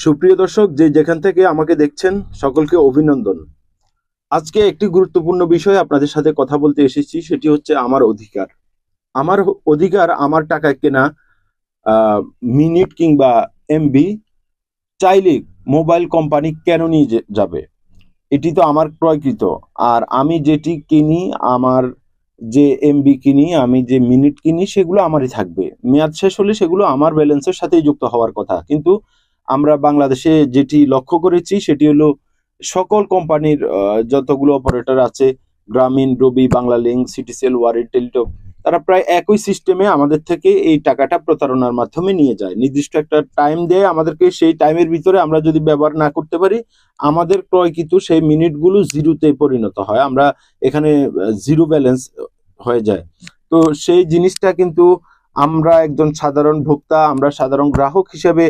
সুপ্রিয় দর্শক, যেখান থেকে আমাকে দেখছেন সকলকে অভিনন্দন। আজকে একটি গুরুত্বপূর্ণ বিষয় আপনাদের সাথে কথা বলতে এসেছি, সেটি হচ্ছে আমার অধিকার। আমার অধিকার, আমার টাকায় কেনা মিনিট কিংবা এমবি চাইলে মোবাইল কোম্পানি কেন নিয়ে যাবে? এটি তো আমার ক্রয়কৃত। আর আমি যেটি কিনি, আমার যে এমবি কিনি, আমি যে মিনিট কিনি, সেগুলো আমারই থাকবে। মেয়াদ শেষ হলে সেগুলো আমার ব্যালেন্সের সাথেই যুক্ত হওয়ার কথা। কিন্তু আমরা বাংলাদেশে যেটি লক্ষ্য করেছি সেটি হলো সকল কোম্পানির যতগুলো অপারেটর আছে, গ্রামীণ, রবি, বাংলালিংক, সিটিসেল, ওয়ারি, টেলিটক, তারা প্রায় একই সিস্টেমে আমাদের থেকে এই টাকাটা প্রতারণার মাধ্যমে নিয়ে যায়। নির্দিষ্ট একটা টাইম দেয় আমাদেরকে, সেই টাইমের ভিতরে আমরা যদি ব্যবহার না করতে পারি, আমাদের ক্রয়কৃত সেই মিনিটগুলো জিরোতে পরিণত হয়। আমরা এখানে জিরো ব্যালেন্স হয়ে যায়। তো সেই জিনিসটা কিন্তু আমরা একজন সাধারণ ভোক্তা, আমরা সাধারণ গ্রাহক হিসেবে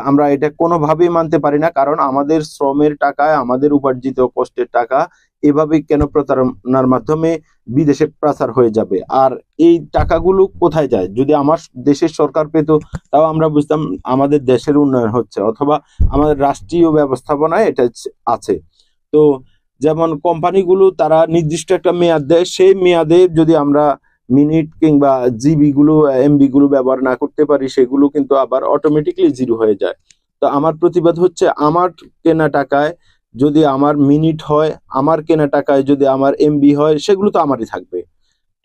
আমরা এটা কোনোভাবেই মানতে পারি না। কারণ আমাদের শ্রমের টাকায়, আমাদের উপার্জিত কষ্টের টাকা এভাবে কেন প্রতারণার মাধ্যমে বিদেশে পাচার হয়ে যাবে? আর এই টাকাগুলো কোথায় যায়? যদি আমার দেশের সরকার পেত, তাও আমরা বুঝতাম আমাদের দেশের উন্নয়ন হচ্ছে, অথবা আমাদের রাষ্ট্রীয় ব্যবস্থাপনায় এটা আছে। তো যেমন কোম্পানিগুলো তারা নির্দিষ্ট একটা মেয়াদ দেয়, সেই মেয়াদে যদি আমরা মিনিট কিংবা জিবি গুলো, এমবি গুলো ব্যবহার না করতে পারি, সেগুলো কিন্তু আবার অটোমেটিকলি জিরো হয়ে যায়। তো আমার প্রতিবাদ হচ্ছে, আমার কেনা টাকায় যদি আমার মিনিট হয়, আমার কেনা টাকায় যদি আমার এমবি হয়, সেগুলো তো আমারই থাকবে।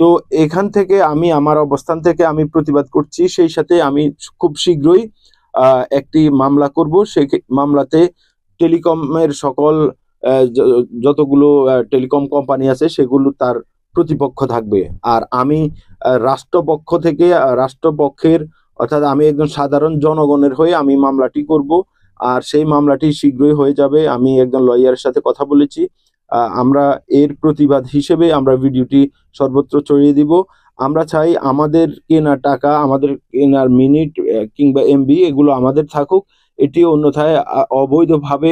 তো এখান থেকে আমি, আমার অবস্থান থেকে আমি প্রতিবাদ করছি। সেই সাথে আমি খুব শীঘ্রই একটি মামলা করব। সেই মামলাতে টেলিকমের সকল যতগুলো টেলিকম কোম্পানি আছে সেগুলো তার প্রতিপক্ষ থাকবে। আর আমি রাষ্ট্রপক্ষ থেকে, রাষ্ট্রপক্ষের, অর্থাৎ আমি একজন সাধারণ জনগণের হয়ে আমি মামলাটি করব। আর সেই মামলাটি শীঘ্রই হয়ে যাবে। আমি একজন লয়ারের সাথে কথা বলেছি। আমরা এর প্রতিবাদ হিসেবে আমরা ভিডিওটি সর্বত্র ছড়িয়ে দিব। আমরা চাই আমাদের কেনা টাকা, আমাদের কেনার মিনিট কিংবা এমবি, এগুলো আমাদের থাকুক। এটি অন্যথায় অবৈধভাবে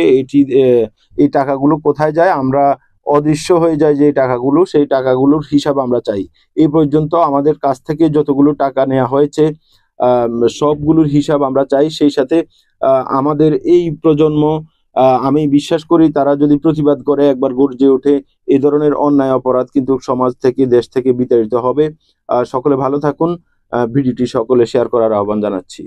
এই টাকাগুলো কোথায় যায়, আমরা অদৃশ্য হয়ে যায় যে টাকাগুলো, সেই টাকাগুলোর হিসাব আমরা চাই। এই পর্যন্ত আমাদের কাছ থেকে যতগুলো টাকা নেওয়া হয়েছে সবগুলোর হিসাব আমরা চাই। সেই সাথে আমাদের এই প্রজন্ম, আমি বিশ্বাস করি তারা যদি প্রতিবাদ করে, একবার গর্জে ওঠে, এই ধরনের অন্যায় অপরাধ কিন্তু সমাজ থেকে, দেশ থেকে বিতাড়িত হবে। সকলে ভালো থাকুন। ভিডিওটি সকলে শেয়ার করার আহ্বান জানাচ্ছি।